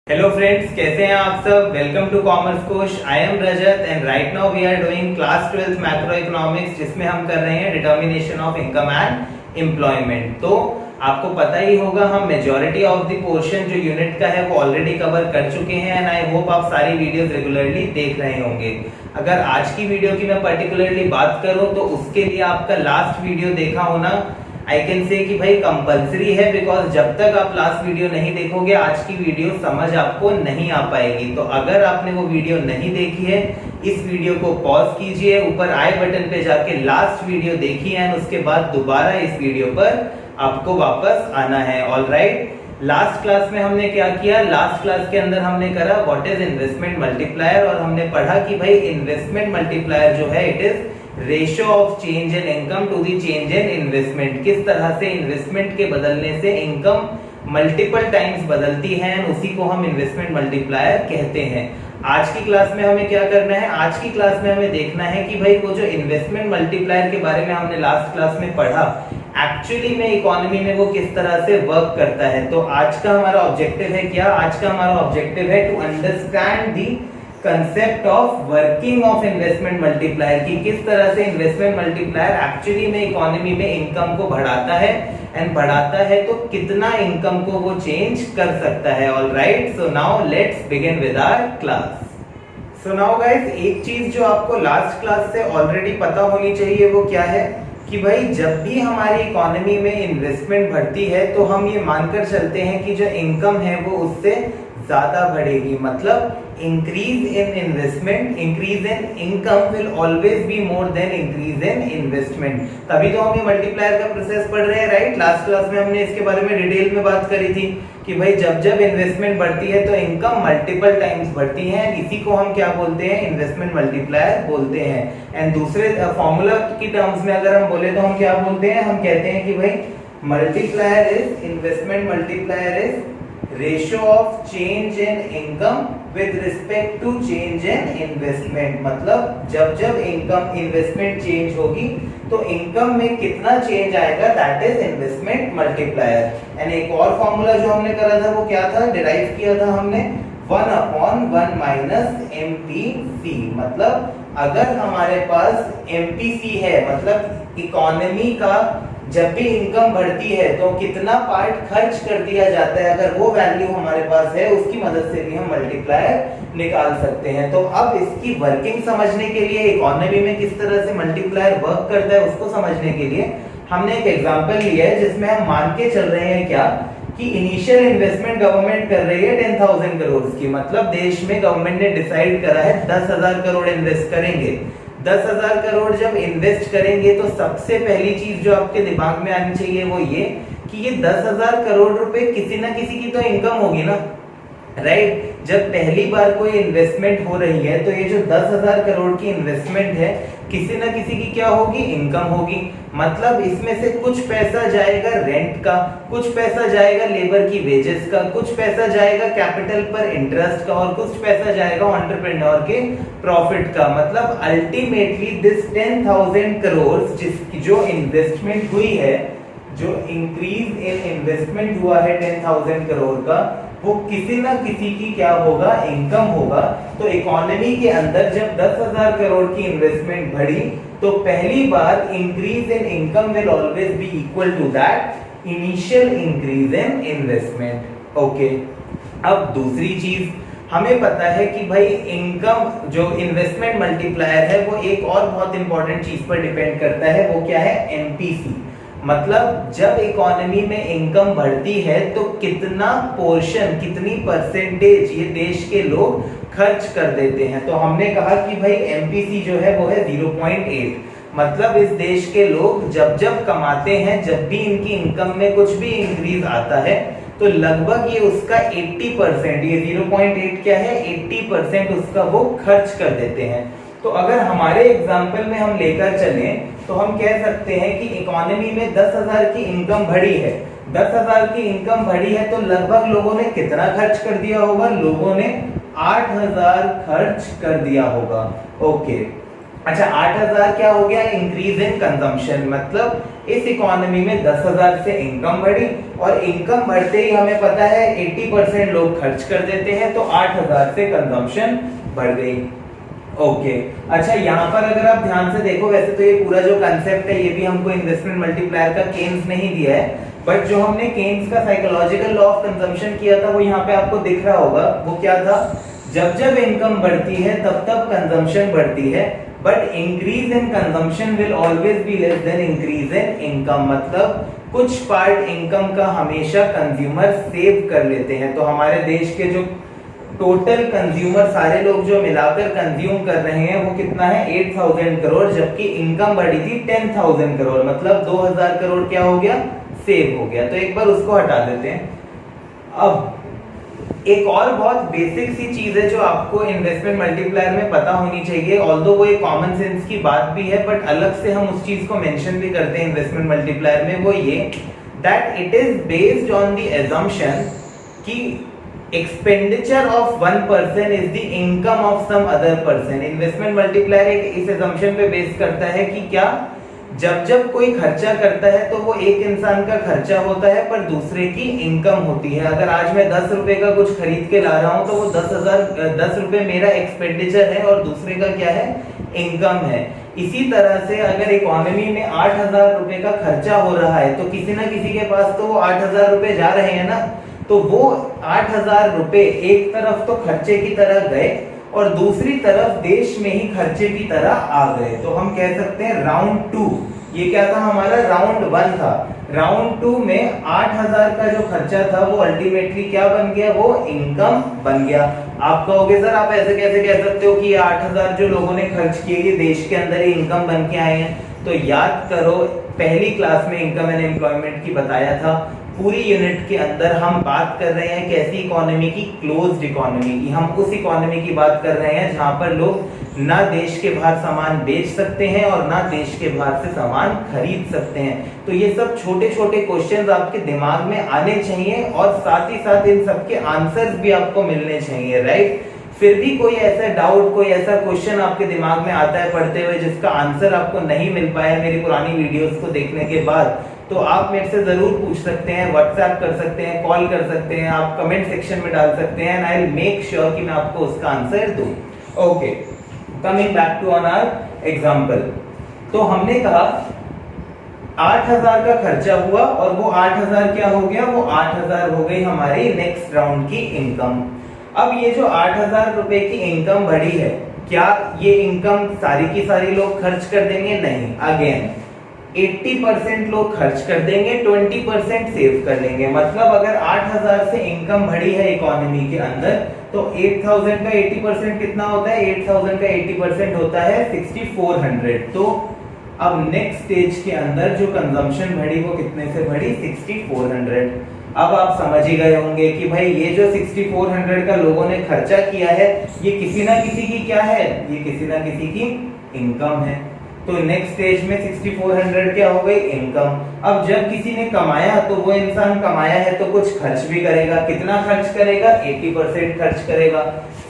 Hello friends, कैसे हैं आप सब। Welcome to commerce Kosh. I am Rajat and right now we are doing class 12th macroeconomics, जिसमें हम कर रहे हैं determination of income and employment. तो आपको पता ही होगा, हम मेजॉरिटी ऑफ द पोर्शन जो यूनिट का है वो ऑलरेडी कवर कर चुके हैं एंड आई होप आप सारी वीडियोस रेगुलरली देख रहे होंगे। अगर आज की वीडियो की मैं पर्टिकुलरली बात करूं तो उसके लिए आपका लास्ट वीडियो देखा होना आई कैन से कि भाई कंपलसरी है, बिकॉज जब तक आप लास्ट वीडियो नहीं देखोगे आज की वीडियो समझ आपको नहीं आ पाएगी। तो अगर आपने वो वीडियो नहीं देखी है, इस वीडियो को पॉज कीजिए, ऊपर आई बटन पे जाके लास्ट वीडियो देखिए एंड उसके बाद दोबारा इस वीडियो पर आपको वापस आना है। ऑलराइट, लास्ट क्लास में हमने क्या किया, लास्ट क्लास के अंदर हमने करा व्हाट इज इन्वेस्टमेंट मल्टीप्लायर, और हमने पढ़ा कि भाई इन्वेस्टमेंट मल्टीप्लायर जो है it is ratio of change in income to the change in investment. किस तरह से इन्वेस्टमेंट के बदलने से इनकम मल्टीपल टाइम्स बदलती है, उसी को हम इन्वेस्टमेंट मल्टीप्लायर कहते हैं। आज की क्लास में हमें क्या करना है, आज की क्लास में हमें देखना है कि भाई वो जो इन्वेस्टमेंट मल्टीप्लायर के बारे में हमने लास्ट क्लास में पढ़ा, एक्चुअली में इकोनॉमी में वो किस तरह से वर्क करता है। तो आज का हमारा ऑब्जेक्टिव है क्या, आज का हमारा ऑब्जेक्टिव है to understand the concept of working of investment multiplier, की किस तरह से इन्वेस्टमेंट मल्टीप्लायर एक्चुअली में इकोनॉमी में इनकम को बढ़ाता है, एंड बढ़ाता है तो कितना इनकम को वो चेंज कर सकता है। Alright, so now let's begin with our class. So now guys, एक चीज जो आपको लास्ट क्लास से ऑलरेडी पता होनी चाहिए वो क्या है कि भाई जब भी हमारी इकोनॉमी में इन्वेस्टमेंट बढ़ती है तो हम ये मानकर चलते हैं कि जो इनकम है वो उससे ज्यादा बढ़ेगी। मतलब increase in investment, increase in income will always be more than increase in investment. तभी तो हम ये मल्टीप्लायर का प्रोसेस पढ़ रहे हैं, राइट। लास्ट क्लास में हमने इसके बारे में डिटेल में बात करी थी कि भाई जब जब इन्वेस्टमेंट बढ़ती है तो इनकम मल्टीपल टाइम्स बढ़ती है, इसी को हम क्या बोलते हैं, इन्वेस्टमेंट मल्टीप्लायर बोलते हैं। एंड दूसरे फॉर्मूला की टर्म्स में अगर हम बोले तो हम क्या बोलते हैं, हम कहते हैं कि भाई multiplier is, investment multiplier is ratio of change in income with respect to change in investment. मतलब जब जब इनकम इन्वेस्टमेंट चेंज होगी तो इनकम में कितना चेंज आएगा, that is investment multiplier. And एक और फॉर्मूला जो हमने करा था वो क्या था, डिराइव किया था हमने 1/1 माइनस एमपीसी। मतलब अगर हमारे पास एमपीसी है, मतलब इकोनॉमी का जब भी इनकम बढ़ती है तो कितना पार्ट खर्च कर दिया जाता है, अगर वो वैल्यू हमारे पास है उसकी मदद से भी हम मल्टीप्लायर निकाल सकते हैं। तो अब इसकी वर्किंग समझने के लिए, इकोनॉमी में किस तरह से मल्टीप्लायर वर्क करता है उसको समझने के लिए हमने एक एग्जांपल लिया है, जिसमें हम मान के चल रहे हैं क्या कि इनिशियल इन्वेस्टमेंट गवर्नमेंट कर रही है 10,000 करोड़ की। मतलब देश में गवर्नमेंट ने डिसाइड करा है 10,000 करोड़ इन्वेस्ट करेंगे। 10,000 करोड़ जब इन्वेस्ट करेंगे तो सबसे पहली चीज जो आपके दिमाग में आनी चाहिए वो ये कि ये 10,000 करोड़ रुपए किसी ना किसी की तो इनकम होगी ना, राइट। जब पहली बार कोई इन्वेस्टमेंट हो रही है तो ये जो 10,000 करोड़ की इन्वेस्टमेंट है किसी ना किसी की क्या होगी, इनकम होगी। मतलब इसमें से कुछ पैसा जाएगा रेंट का, कुछ पैसा जाएगा लेबर की वेजेस का, कुछ पैसा जाएगा कैपिटल पर इंटरेस्ट का, और कुछ पैसा जाएगा एंटरप्रेन्योर के प्रॉफिट का। मतलब अल्टीमेटली दिस 10,000 करोड़ जिसकी जो इन्वेस्टमेंट हुई है, जो इंक्रीज इन इन्वेस्टमेंट हुआ है 10,000 करोड़ का, वो किसी ना किसी की क्या होगा, इनकम होगा। तो इकोनॉमी के अंदर जब 10,000 करोड़ की इन्वेस्टमेंट बढ़ी तो पहली बार increase in income will always be equal to that initial increase in investment. Okay, अब दूसरी चीज हमें पता है कि भाई इनकम जो इन्वेस्टमेंट मल्टीप्लायर है वो एक और बहुत इंपॉर्टेंट चीज पर डिपेंड करता है, वो क्या है, एमपीसी। मतलब जब इकोनॉमी में इनकम बढ़ती है तो कितना पोर्शन, कितनी परसेंटेज ये देश के लोग खर्च कर देते हैं। तो हमने कहा कि भाई एमपीसी जो है वो है 0.8। मतलब इस देश के लोग जब जब कमाते हैं, जब भी इनकी इनकम में कुछ भी इंक्रीज आता है तो लगभग ये उसका 80%, ये 0.8 क्या है, 80% उसका वो खर्च कर देते हैं। तो अगर हमारे एग्जाम्पल में हम लेकर चलें तो हम कह सकते हैं कि इकोनॉमी में 10,000 की इनकम बढ़ी है, 10,000 की इनकम बढ़ी है तो लगभग लोगों ने कितना खर्च कर दिया होगा, लोगों ने 8,000 खर्च कर दिया होगा। ओके, अच्छा 8000 क्या हो गया, इंक्रीज इन कंजम्पशन, मतलब इस इकोनॉमी में 10,000 से इनकम बढ़ी और इनकम बढ़ते ही हमें पता है 80% लोग खर्च कर देते हैं, तो 8000 से कंजम्पशन बढ़ गई। ओके अच्छा यहाँ पर अगर आप ध्यान से देखो, वैसे तो ये पूरा जो कंसेप्ट है ये भी हमको इन्वेस्टमेंट मल्टीप्लायर का केन्स नहीं दिया है, बट जो हमने केन्स का साइकोलॉजिकल लॉ ऑफ कंजम्पशन किया था वो यहाँ पे आपको दिख रहा होगा। वो क्या था, जब जब इनकम बढ़ती है तब तब कंजम्पशन बढ़ती है, but increase in consumption will always be less than increase in income, मतलब कुछ पार्ट इनकम का हमेशा कंज्यूमर सेव कर लेते हैं। तो हमारे देश के जो टोटल कंज्यूमर सारे लोग जो मिलाकर कंज्यूम कर रहे हैं वो कितना है 8000 करोड़, जबकि इनकम बढ़ी थी 10,000 करोड़, मतलब 2000 करोड़ क्या हो गया, सेव हो गया। तो एक बार उसको हटा देते हैं। अब एक और बहुत बेसिक सी चीज है जो आपको इन्वेस्टमेंट मल्टीप्लायर में पता होनी चाहिए, ऑल्दो वो एक कॉमन सेंस की बात भी है, बट अलग से हम उस चीज को मेंशन भी करते हैं इन्वेस्टमेंट मल्टीप्लायर में, वो ये that it is based on the assumption कि expenditure of one person is the income of some other person. Investment multiplier इस assumption पे बेस करता है कि क्या, जब जब कोई खर्चा करता है तो वो एक इंसान का खर्चा होता है पर दूसरे की इनकम होती है। अगर आज मैं 10 रुपए का कुछ खरीद के ला रहा हूं तो वो 10 रुपए मेरा एक्सपेंडिचर है और दूसरे का क्या है, इनकम है। इसी तरह से अगर इकोनॉमी में 8,000 रुपए का खर्चा हो रहा है तो किसी ना किसी के पास तो वो 8,000 रुपए जा रहे हैं ना, तो वो 8,000 रुपए एक तरफ तो खर्चे की तरह गए और दूसरी तरफ देश में ही खर्चे की तरह आ गए। तो हम कह सकते हैं राउंड 2, ये क्या था हमारा, राउंड 1 था। राउंड 2 में 8,000 का जो खर्चा था वो अल्टीमेटली क्या बन गया, वो इनकम बन गया। आप कहोगे सर आप ऐसे कैसे कह सकते हो कि 8,000 जो लोगों ने खर्च किए ये देश के अंदर ही इनकम बन के आए हैं। तो याद करो पहली क्लास में इनकम एंड एम्प्लॉयमेंट की बताया था, पूरी यूनिट के अंदर हम बात कर रहे हैं कैसी इकोनॉमी की, क्लोज्ड इकोनॉमी की। हम उस इकोनॉमी की बात कर रहे हैं जहां पर लोग ना देश के बाहर सामान बेच सकते हैं और ना देश के बाहर से सामान खरीद सकते हैं। तो ये सब छोटे छोटे क्वेश्चंस आपके दिमाग में आने चाहिए और साथ ही साथ इन सब के आंसर्स भी आपको मिलने चाहिए, राइट। फिर भी कोई ऐसा डाउट, कोई ऐसा क्वेश्चन आपके दिमाग में आता है पढ़ते हुए जिसका आंसर आपको नहीं मिल पाया मेरी पुरानी वीडियोस को देखने के बाद, तो आप मेरे से जरूर पूछ सकते हैं, व्हाट्सएप कर सकते हैं, कॉल कर सकते हैं, आप कमेंट सेक्शन में डाल सकते हैं, and I will make sure कि मैं आपको उसका आंसर दूं। Okay, coming back to on our example. तो हमने कहा 8,000 का खर्चा हुआ और वो 8,000 क्या हो गया, वो 8,000 हो गई हमारी नेक्स्ट राउंड की इनकम। अब ये जो 8,000 रुपए की इनकम बढ़ी है, क्या ये इनकम सारी की सारी लोग खर्च कर देंगे, नहीं। अगेन 80% लोग खर्च कर देंगे, 20% सेव कर लेंगे। मतलब अगर 8,000 से इनकम बढ़ी है इकोनॉमी के अंदर तो 8,000 का 80% कितना होता है, 8,000 का 80% होता है 6,400। तो अब नेक्स्ट स्टेज के अंदर जो कंजम्पशन बढ़ी वो कितने से बढ़ी, 6,400। अब आप समझ ही गए होंगे कि भाई ये जो 6,400 का लोगों ने खर्चा किया है ये किसी ना किसी की क्या है, ये किसी ना किसी की इनकम है। तो नेक्स्ट स्टेज में 6,400 क्या हो गई, इनकम। अब जब किसी ने कमाया तो वो इंसान कमाया है तो कुछ खर्च भी करेगा, कितना खर्च करेगा, 80% खर्च करेगा।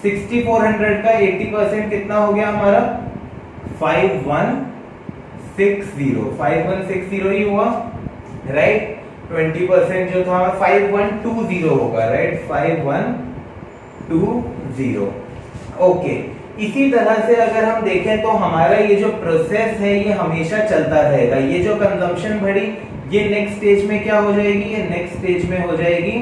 6,400 का 80% कितना हो गया हमारा, 5160 ही हुआ, राइट। 20% जो था 5120 होगा, राइट, 5120। ओके, इसी तरह से अगर हम देखें तो हमारा ये जो प्रोसेस है ये हमेशा चलता रहेगा। ये जो कंजम्पशन बढ़ी ये नेक्स्ट स्टेज में क्या हो जाएगी, ये नेक्स्ट स्टेज में हो जाएगी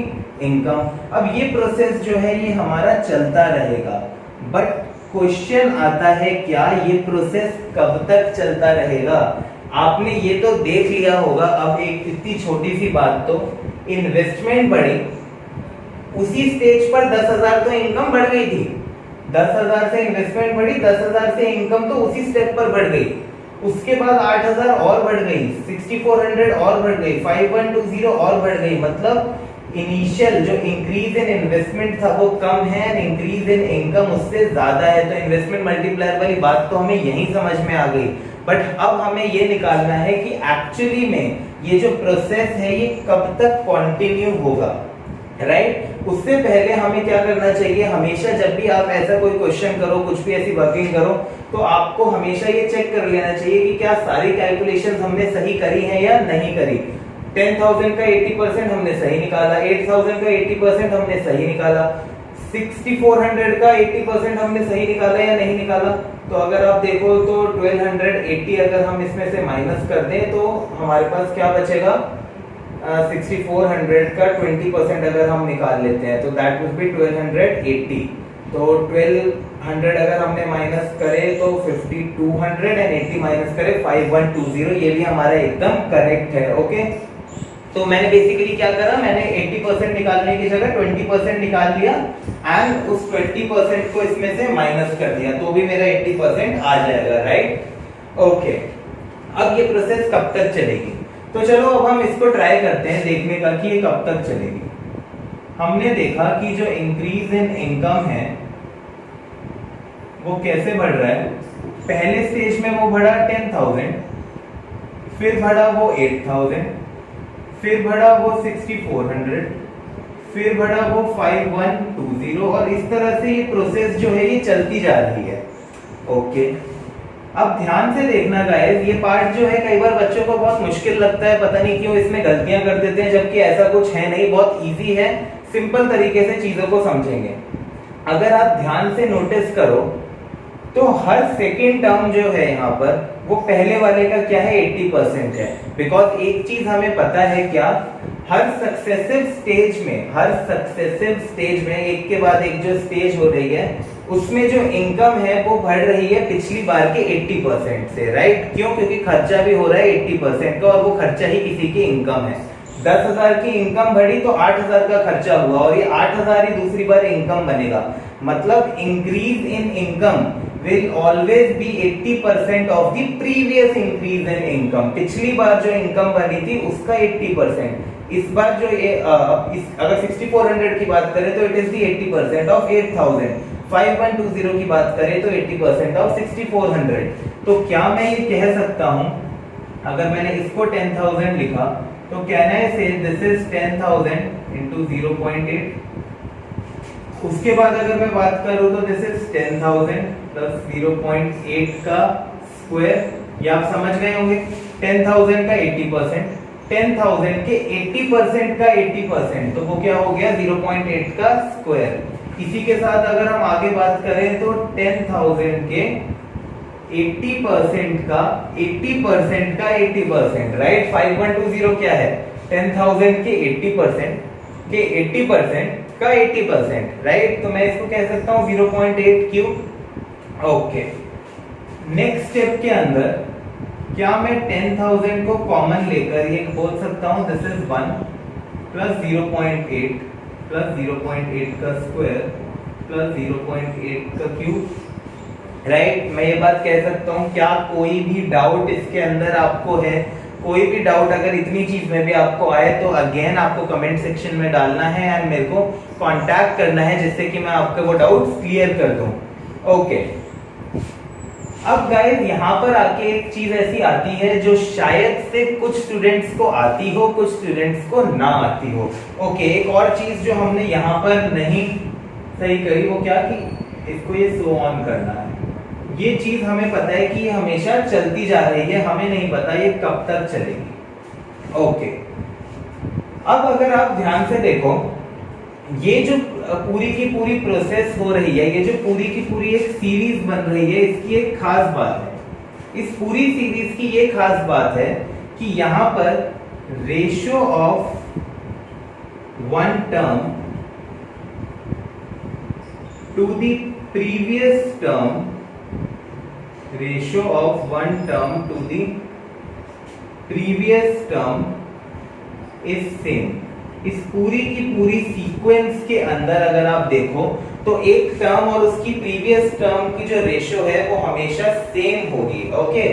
इनकम। अब ये प्रोसेस जो है ये हमारा चलता रहेगा, बट क्वेश्चन आता है क्या ये प्रोसेस कब तक चलता रहेगा। आपने ये तो देख लिया होगा। अब एक इतनी छोटी सी बात, तो इन्वेस्टमेंट बढ़ी, उसी स्टेज पर 10,000 तो इनकम बढ़ गई थी, 10,000 से इन्वेस्टमेंट बढ़ी, 10,000 से इनकम तो उसी स्टेप पर बढ़ गई। उसके बाद 8,000 और बढ़ गई, 6,400 और बढ़ गई, 5120 और बढ़ गई। मतलब इनिशियल जो इंक्रीज इन इन्वेस्टमेंट था वो कम है, इंक्रीज इन इनकम उससे ज्यादा है। तो इन्वेस्टमेंट मल्टीप्लायर वाली बात तो हमें यही समझ में आ गई, बट अब हमें ये निकालना है कि एक्चुअली में ये जो प्रोसेस है ये कब तक कंटिन्यू होगा। राइट। उससे पहले हमें क्या करना चाहिए, हमेशा जब भी आप ऐसा कोई क्वेश्चन करो, कुछ भी ऐसी वर्किंग करो, तो आपको हमेशा ये चेक कर लेना चाहिए कि क्या सारी कैलकुलेशंस हमने सही करी है या नहीं करी। 10,000 का 80% हमने सही निकाला, 8,000 का 80% हमने सही निकाला, 6400 का 80% हमने सही निकाला या नहीं निकाला। तो अगर आप देखो तो 1280 अगर हम इसमें से माइनस कर दें तो हमारे पास क्या बचेगा, 6400 का 20% अगर हम निकाल लेते हैं तो दैट वुड बी 1280। तो 1200 अगर हमने माइनस करे तो 5200 एंड 80 माइनस करे 5120, ये भी हमारा एकदम करेक्ट है। ओके, तो मैंने बेसिकली क्या करा, मैंने 80% निकालने की जगह 20% निकाल लिया एंड उस 20% को इसमें से माइनस कर दिया, तो भी मेरा 80% आ जाएगा, राइट। ओके, अब ये प्रोसेस कब तक चलेगी, तो चलो अब हम इसको ट्राई करते हैं देखने का कि ये कब तक चलेगी। हमने देखा कि जो इंक्रीज इन इनकम है वो कैसे बढ़ रहा है। पहले स्टेज में वो बढ़ा 10,000, फिर बढ़ा वो 8,000, फिर बढ़ा वो 6400, फिर बढ़ा वो 5120, और इस तरह से ये प्रोसेस जो है ये चलती जा रही है। ओके, अब ध्यान से देखना गाइस, ये पार्ट जो है कई बार बच्चों को बहुत मुश्किल लगता है, पता नहीं क्यों इसमें गलतियां कर देते हैं, जबकि ऐसा कुछ है नहीं, बहुत इजी है, सिंपल तरीके से चीजों को समझेंगे। अगर आप ध्यान से नोटिस करो तो हर सेकेंड टर्म जो है यहाँ पर वो पहले वाले का क्या है, 80% है। बिकॉज एक चीज हमें पता है क्या, हर सक्सेसिव स्टेज में एक के बाद एक जो स्टेज हो रही है उसमें जो इनकम है वो बढ़ रही है पिछली बार के 80% से, राइट। क्यों, क्योंकि खर्चा भी हो रहा है 80% का, और वो खर्चा ही किसी की इनकम है। 10,000 की इनकम बढ़ी तो 8,000 का खर्चा हुआ, और ये 8,000 ही दूसरी बार इनकम बनेगा। मतलब increase in income will always B 80% of the previous increase in income. पिछली बार जो इनकम बनी थी उसका 80%, इस बार जो ये अगर 6400 की बात करें तो इट इज दी 80% ऑफ 8,000, 5120 की बात करें तो 80% ऑफ 6400। तो क्या मैं ये कह सकता हूं, अगर मैंने इसको 10,000 लिखा तो कैन आई से दिस इज 10,000 इनटू 0.8। उसके बाद अगर मैं बात करूं तो दिस इज 10,000 प्लस 0.8 का स्क्वायर, ये आप समझ गए होंगे। 10,000 का 80%, 10,000 के 80% का 80%, तो वो क्या हो गया, 0.8 का स्क्वायर। इसी के साथ अगर हम आगे बात करें तो 10,000 के 80% का 80%, राइट। 5120 क्या है, 10,000 के 80% के 80% का 80%, राइट। तो मैं इसको कह सकता हूं 0.8 क्यूब। ओके, नेक्स्ट स्टेप के अंदर क्या मैं 10,000 को कॉमन लेकर ये बोल सकता हूं दिस इज 1 प्लस 0.8 प्लस 0.8 का स्क्वायर प्लस 0.8 का क्यूब, राइट। मैं ये बात कह सकता हूं। क्या कोई भी डाउट इसके अंदर आपको है, कोई भी डाउट अगर इतनी चीज में भी आपको आए तो अगेन आपको कमेंट सेक्शन में डालना है एंड मेरे को कांटेक्ट करना है, जिससे कि मैं आपके वो डाउट्स क्लियर कर दूं। ओके, अब गाइस यहाँ पर आके एक चीज ऐसी आती है जो शायद से कुछ स्टूडेंट्स को आती हो, कुछ स्टूडेंट्स को ना आती हो। ओके, एक और चीज जो हमने यहाँ पर नहीं सही करी वो क्या, कि इसको ये स्लो ऑन करना है। ये चीज हमें पता है कि ये हमेशा चलती जा रही है, हमें नहीं पता ये कब तक चलेगी। ओके, अब अगर आप ध्यान से देखो, ये जो पूरी की पूरी प्रोसेस हो रही है, ये जो पूरी की पूरी एक सीरीज बन रही है, इसकी एक खास बात है। इस पूरी सीरीज की ये खास बात है कि यहां पर ratio of one term to the previous term, ratio of one term to the previous term is same. इस पूरी की पूरी सीक्वेंस के अंदर अगर आप देखो तो एक टर्म और उसकी प्रीवियस टर्म की जो रेशियो है वो हमेशा सेम होगी। Okay,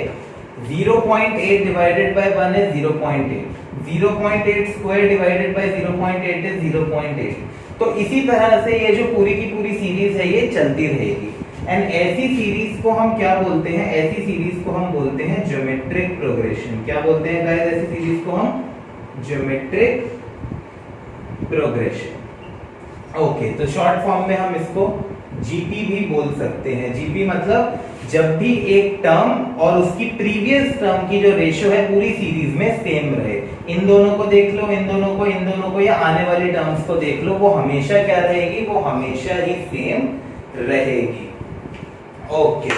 0.8 divided by 1 is 0.8, 0.8 square divided by 0.8 is 0.8। तो इसी तरह से ये जो पूरी की पूरी सीरीज है ये चलती रहेगी। एंड ऐसी सीरीज को हम क्या बोलते हैं, ऐसी सीरीज को हम बोलते हैं ज्योमेट्रिक प्रोग्रेशन। क्या बोलते हैं गाइस ऐसी सीरीज को हम? Geometric progression. ओके, तो शॉर्ट फॉर्म में हम इसको जीपी भी बोल सकते हैं। जीपी मतलब जब भी एक टर्म और उसकी प्रीवियस टर्म की जो रेशियो है पूरी सीरीज में सेम रहे, इन दोनों को देख लो, इन दोनों को या आने वाली टर्म्स को देख लो, वो हमेशा क्या रहेगी, वो हमेशा ही सेम रहेगी। ओके,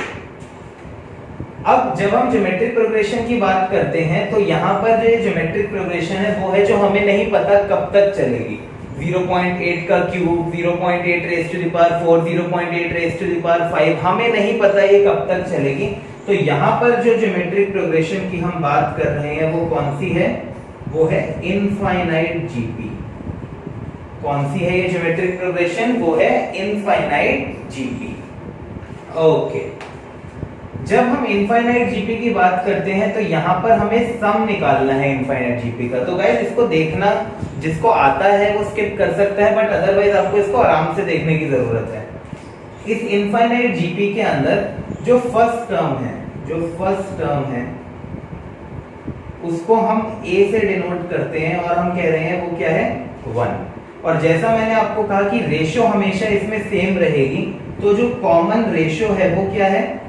अब जब हम ज्योमेट्रिक प्रोग्रेशन की बात करते हैं तो यहाँ पर जो ज्योमेट्रिक प्रोग्रेशन है वो है जो हमें नहीं पता कब तक चलेगी। 0.8 का cube, 0.8 raise to the power 4, 0.8 raise to the power 5, हमें नहीं पता ये कब तक चलेगी। तो यहाँ पर जो ज्योमेट्रिक प्रोग्रेशन की हम बात कर रहे हैं वो कौन सी है, वो है इनफाइनाइट जीपी। कौन सी है ये ज्योमेट्रिक प्रोग्रेशन, वो है इनफाइनाइट जीपी। ओके, जब हम इनफाइनाइट जीपी की बात करते हैं तो यहाँ पर हमें सम निकालना है इनफाइनाइट जीपी का। तो गाइस इसको देखना, जिसको आता है वो स्किप कर सकता है, बट अदरवाइज आपको इसको आराम से देखने की जरूरत है। इस इनफाइनाइट जीपी के अंदर जो फर्स्ट टर्म है उसको हम a से डिनोट करते हैं और हम कह रहे हैं वो क्या है, 1। और जैसा मैंने आपको कहा कि रेशियो हमेशा इसमें सेम रहेगी, तो जो कॉमन रेशियो है वो क्या है,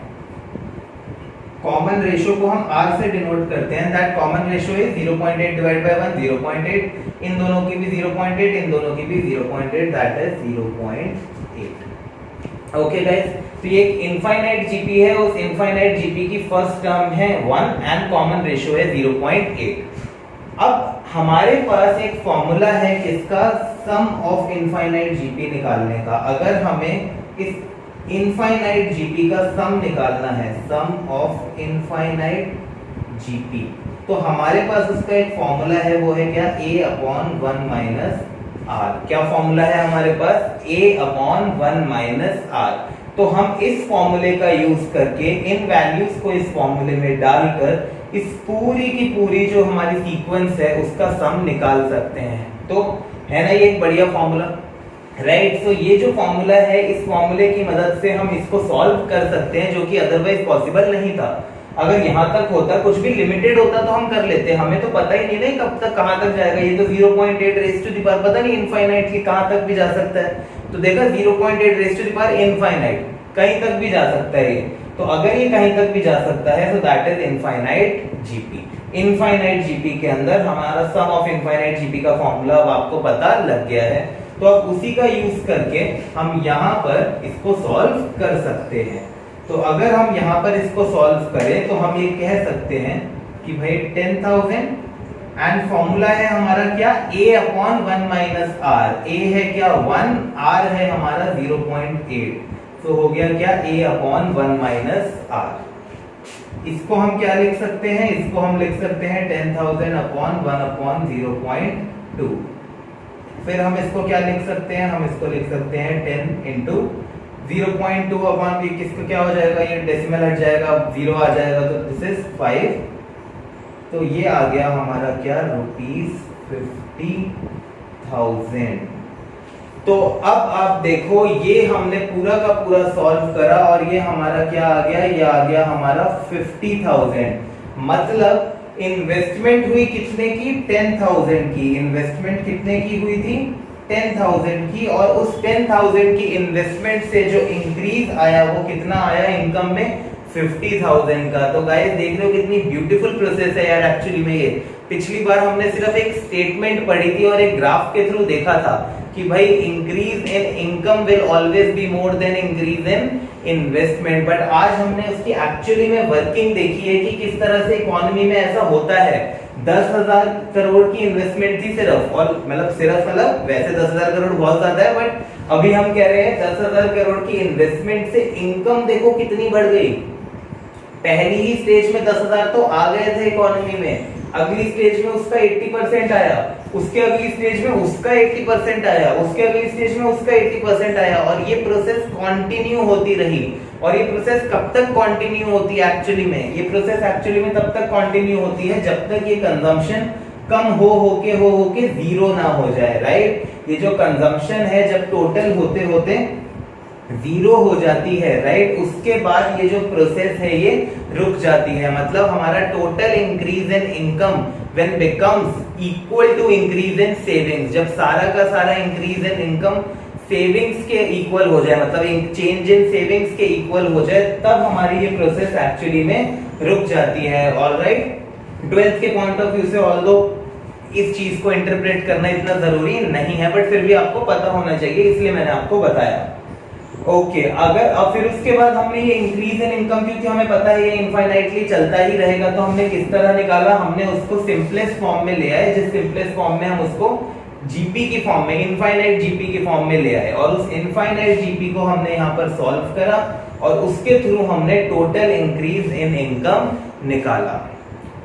कॉमन रेशियो को हम r से डिनोट करते हैं। That common ratio is 0.8 divide by 1, 0.8, इन दोनों की भी 0.8, इन दोनों की भी 0.8, दैट इज 0.8। ओके गाइस, तो ये एक इनफाइनाइट जीपी है, उस इनफाइनाइट जीपी की फर्स्ट टर्म है 1 एंड कॉमन रेशियो है 0.8। अब हमारे पास एक फॉर्मूला है किसका, सम ऑफ इनफाइनाइट जीपी निकालने का। अगर हमें इस इनफाइनाइट जीपी का सम निकालना है, सम ऑफ इनफाइनाइट जीपी, तो हमारे पास उसका एक फॉर्मूला है, वो है क्या, a/1 माइनस आर। क्या फॉर्मूला है हमारे पास, a/1 माइनस आर। तो हम इस फॉर्मूले का यूज करके इन वैल्यूज को इस फॉर्मूले में डालकर इस पूरी की पूरी जो हमारी सीक्वेंस है उसका सम निकाल सकते हैं। तो है ना ये एक बढ़िया फॉर्मूला, राइट। सो ये जो फॉर्मूला है, इस फॉर्मूले की मदद से हम इसको सॉल्व कर सकते हैं, जो कि अदरवाइज पॉसिबल नहीं था। अगर यहाँ तक होता, कुछ भी लिमिटेड होता तो हम कर लेते, हमें तो पता ही नहीं ना कब तक कहाँ तक जाएगा। ये तो 0.8 रेज़ टू द पावर पता नहीं इनफाइनाइट की कहाँ तक भी जा सकता है। तो देखा 0.8 raise to the power infinite, कहीं तक भी जा सकता है ये। तो अगर ये कहीं तक भी जा सकता है तो that is infinite GP. Infinite GP के अंदर हमारा सम ऑफ इनफाइनाइट जीपी का फॉर्मूला अब आपको पता लग गया है, तो अब उसी का यूज करके हम यहाँ पर इसको सॉल्व कर सकते हैं। तो अगर हम यहाँ पर इसको सॉल्व करें तो हम ये कह सकते हैं कि भाई 10,000 एंड फॉर्मूला है हमारा क्या, a/1 माइनस आर। a है क्या 1, r है हमारा 0.8, तो हो गया क्या a/1 माइनस आर। इसको हम क्या लिख सकते हैं, इसको हम लिख सकते हैं 10,000/1/0.2। फिर हम इसको क्या लिख सकते हैं, हम इसको लिख सकते हैं 10 इंटू 0.2 अपॉन भी, किसको क्या हो जाएगा, ये डेसिमल हट जाएगा, 0 आ जाएगा, तो दिस इज 5। तो ये आ गया हमारा क्या, ₹50,000। तो अब आप देखो ये हमने पूरा का पूरा सॉल्व करा और ये हमारा क्या आ गया, ये आ गया हमारा 50,000। मतलब इन्वेस्टमेंट हुई कितने की, 10,000 की। इन्वेस्टमेंट कितने की हुई थी, 10,000 की। और उस 10,000 की इन्वेस्टमेंट से जो इंक्रीज आया वो कितना आया इनकम में, 50,000 का। तो गाइस देख रहे हो कितनी ब्यूटीफुल प्रोसेस है यार एक्चुअली में ये। पिछली बार हमने सिर्फ एक स्टेटमेंट पढ़ी थी और एक ग्राफ के थ्रू देखा था कि भाई increase in income will always be more than increase in investment, but आज हमने उसकी एक्चुअली में वर्किंग देखी है कि किस तरह से इकोनॉमी में ऐसा होता है। 10,000 करोड़ की इन्वेस्टमेंट थी सिर्फ, और मतलब वैसे 10,000 करोड़ बहुत ज्यादा है, बट अभी हम कह रहे हैं 10,000 करोड़ की इन्वेस्टमेंट से इनकम देखो कितनी बढ़ गई। पहली ही स्टेज में 10,000 तो आ गए थे इकोनॉमी में, अगली स्टेज में उसका 80% आया, उसके अगली स्टेज में उसका 80% आया, उसके अगली स्टेज में उसका 80% आया, और ये प्रोसेस कंटिन्यू होती रही। और ये प्रोसेस कब तक कंटिन्यू होती है एक्चुअली में, ये प्रोसेस एक्चुअली में तब तक कंटिन्यू होती है जब तक ये कंजम्पशन कम हो के जीरो ना हो जाए, राइट। ये जो कंजम्पशन है जब टोटल होते होते जीरो हो जाती है, राइट, उसके बाद ये जो प्रोसेस है ये रुक जाती है। मतलब हमारा total increase in income when becomes equal to increase in savings, जब सारा का सारा इंक्रीज इन इनकम सेविंग्स के इक्वल हो जाए, मतलब चेंज इन सेविंग्स के इक्वल हो जाए, तब हमारी ये प्रोसेस एक्चुअली में रुक जाती है। ऑलराइट, 12th के पॉइंट ऑफ व्यू से ऑल्दो इस चीज को इंटरप्रेट करना इतना जरूरी नहीं है, बट फिर भी आपको पता होना चाहिए, इसलिए मैंने आपको बताया। ओके, अगर अब फिर उसके बाद हमने ये इंक्रीज इन इनकम, क्योंकि हमें पता है ये इनफाइनाइटली चलता ही रहेगा, तो हमने किस तरह निकाला, हमने उसको सिंपलेस्ट फॉर्म में ले आए, जिस सिंपलेस्ट फॉर्म में हम उसको जीपी की फॉर्म में, इनफाइनाइट जीपी की फॉर्म में ले आए, और उस इनफाइनाइट जीपी को हमने यहाँ पर सॉल्व करा और उसके थ्रू हमने टोटल इंक्रीज इन इनकम निकाला।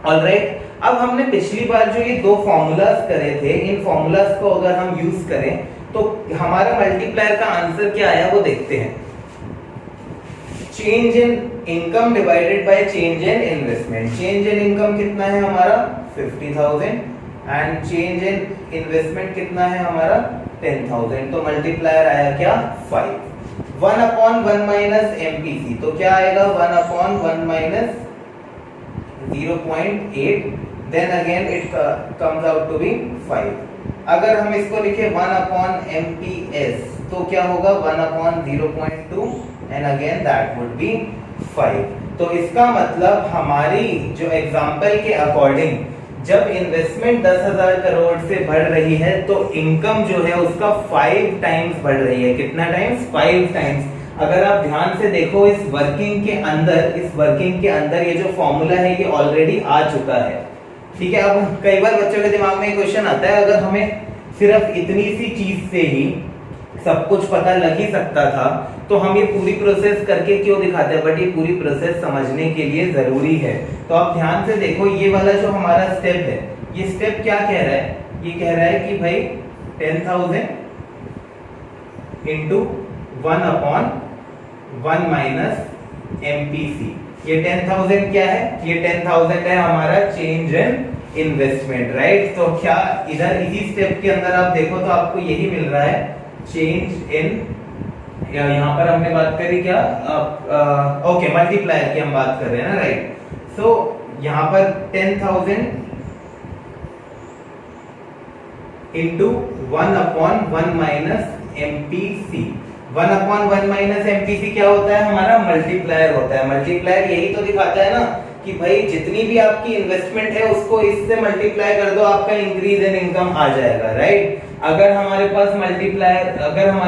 ऑलराइट, अब हमने पिछली बार जो ये दो फॉर्मूलाज करे थे, इन फॉर्मूलाज को अगर हम यूज करें तो हमारा मल्टीप्लायर का आंसर क्या आया वो देखते हैं। Change in income divided by change in investment. Change in income कितना है हमारा 50,000 एंड चेंज इन इन्वेस्टमेंट कितना है हमारा 10,000, तो मल्टीप्लायर आया क्या 5। 1/1 माइनस एमपीसी, तो क्या आएगा 1/1 minus 0.8, then again it comes out to be 5। अगर हम इसको लिखे 1/MPS, तो क्या होगा 1/0.2 and again that would be 5। तो इसका मतलब हमारी जो एग्जांपल के अकॉर्डिंग जब इन्वेस्टमेंट 10,000 करोड़ से बढ़ रही है तो इनकम जो है उसका 5 टाइम्स बढ़ रही है। कितना टाइम्स? 5 टाइम्स। अगर आप ध्यान से देखो इस वर्किंग के अंदर ये जो फॉर्मूला है ये ऑलरेडी आ चुका है, ठीक है। अब कई बार बच्चों के दिमाग में क्वेश्चन आता है, अगर हमें सिर्फ इतनी सी चीज से ही सब कुछ पता लग ही सकता था तो हम ये पूरी प्रोसेस करके क्यों दिखाते हैं, बट ये पूरी प्रोसेस समझने के लिए जरूरी है। तो आप ध्यान से देखो, ये वाला जो हमारा स्टेप है, ये स्टेप क्या कह रहा है, ये कह रहा है कि भाई 10,000 इंटू 1/1 माइनस एमपीसी। ये 10,000 क्या है, ये 10,000 है हमारा चेंज इन इन्वेस्टमेंट, राइट। तो क्या इधर इसी स्टेप के अंदर आप देखो तो आपको यही मिल रहा है चेंज इन, यहाँ पर हमने बात करी क्या, ओके मल्टीप्लायर की हम बात कर रहे हैं ना, राइट। सो यहाँ पर 10,000 into 1/1 minus MPC. 1/1 minus MPC क्या होता है, हमारा मल्टीप्लायर होता है। मल्टीप्लायर यही तो दिखाता है ना कि भाई जितनी भी आपकी इन्वेस्टमेंट है उसको इससे मल्टीप्लाई कर दो, आपका इंक्रीज इन इनकम आ जाएगा, राइट। अगर हमारे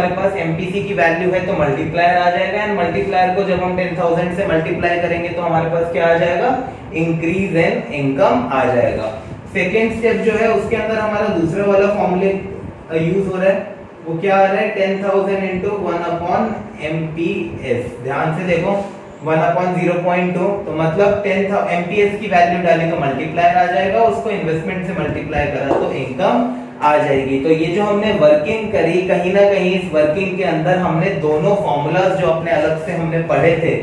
पास एमपीसी की वैल्यू है तो मल्टीप्लायर आ जाएगा, एंड मल्टीप्लायर को जब हम 10,000 से मल्टीप्लाई करेंगे तो हमारे पास क्या आ जाएगा, इंक्रीज इन इनकम आ जाएगा। सेकेंड स्टेप जो है उसके अंदर हमारा दूसरा वाला फॉर्मूले यूज हो रहा है, वो क्या आ रहा है 10,000 इंटू 1/MPS। ध्यान से देखो 1/0.2, तो मतलब 10,000 एमपीएस की वैल्यू डाली तो मल्टीप्लायर आ जाएगा, उसको इन्वेस्टमेंट से मल्टीप्लाई करा तो इनकम आ जाएगी। तो ये जो हमने वर्किंग करी, कहीं ना कहीं इस वर्किंग के अंदर हमने दोनों फॉर्मूलाज जो अपने अलग से हमने पढ़े थे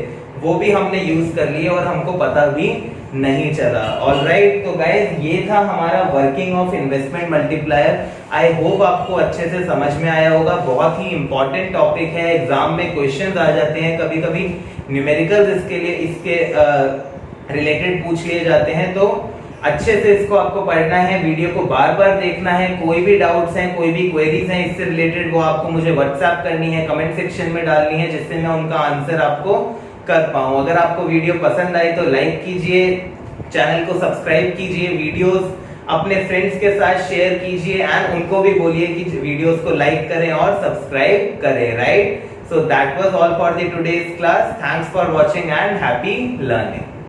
वो भी हमने यूज कर लिए और हमको पता भी नहीं चला। ऑलराइट, तो गाइस ये था हमारा working of investment multiplier. I hope आपको अच्छे से समझ में आया होगा। बहुत ही इंपॉर्टेंट टॉपिक है, एग्जाम में क्वेश्चंस आ जाते हैं, कभी कभी न्यूमेरिकल्स इसके रिलेटेड पूछ लिए जाते हैं, तो अच्छे से इसको आपको पढ़ना है, वीडियो को बार बार देखना है। कोई भी डाउट्स हैं, कोई भी क्वेरीज हैं इससे रिलेटेड, वो आपको मुझे व्हाट्सएप करनी है, कमेंट सेक्शन में डालनी है, जिससे मैं उनका आंसर आपको कर पाऊं। अगर आपको वीडियो पसंद आई तो लाइक कीजिए, चैनल को सब्सक्राइब कीजिए, वीडियोस अपने फ्रेंड्स के साथ शेयर कीजिए, एंड उनको भी बोलिए कि वीडियोस को लाइक करें और सब्सक्राइब करें, right. So that was all for the today's class. Thanks for watching and happy learning.